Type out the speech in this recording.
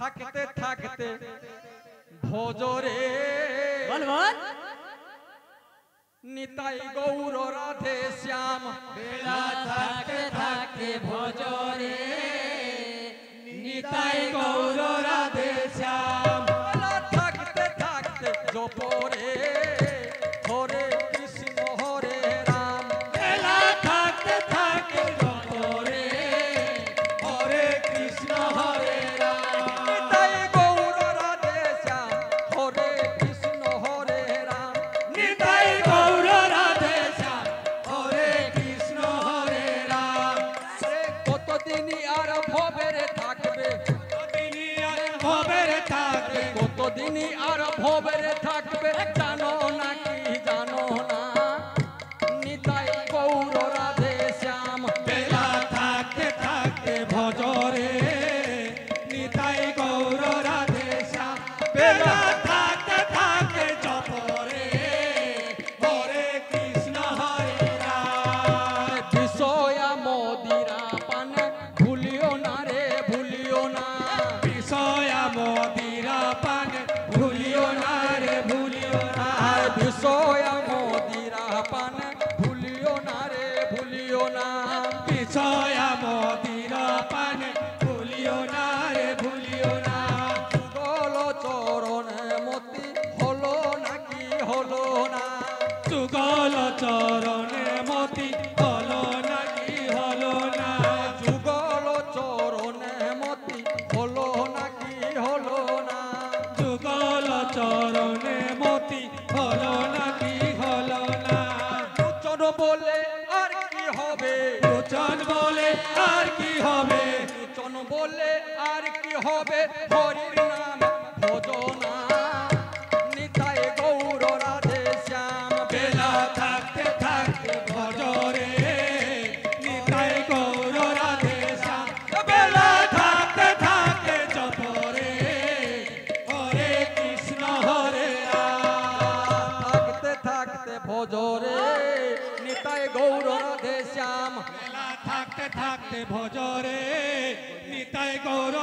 থাকতে থাকতে ভজরে বল বল নিতাই গৌর রাধে শ্যাম বেলা থাকতে থাকতে ভজরে নিতাই গৌর রাধে শ্যাম বেলা থাকতে থাকতে জপরে হরে কৃষ্ণ হরে রাম বেলা থাকতে থাকতে জপরে হরে কৃষ্ণ হরে রাম নিতাই গৌর রাধে শ্যাম হরে কৃষ্ণ হরে রাম নিতাই গৌর রাধে শ্যাম হরে কৃষ্ণ হরে রাম কতদিনই আর ভবেরে থাকবে ভবের থাকবে কতদিনই আর ভবেরে থাকবে জানো না কি জানো না নিতাই গৌর রাধে শ্যাম বেলা থাকতে থাকতে ভজরে নিতাই গৌর রাধে শ্যাম বেলা থাকতে থাকতে জপরে হরে কৃষ্ণ হরে রাম বিষয়া মদিরা পান ভুলিও না রে ভুলিও না বিষয়া মদিরা পান ভুলিও না রে ভুলিও না বিষয়া মদিরা পান ভুলিও না রে ভুলিও না বিষয়া মদিরা পান ভুলিও না রে ভুলিও না যুগল চরণ মতি হলো নাকি হলো না যুগল চরণে মতি হলো নাকি হলো না যুগল চরণ মতি হলো নাকি হলো না যুগল চরণে মতি হলো নাকি হলো না লোচন বলে আর কি হবে লোচন বলে আর কি হবে লোচন বলে আর কি হবে হরির নাম ভজনা নিতাই গৌর রাধে শ্যাম বেলা থাকতে থাকতে ভজরে নিতাই গৌর রাধে শ্যাম বেলা থাকতে থাকতে জপরে হরে কৃষ্ণ হরে রাম থাকতে থাকতে ভজরে নিতাই গৌর রাধে শ্যাম বেলা থাকতে থাকতে ভজরে নিতাই গৌর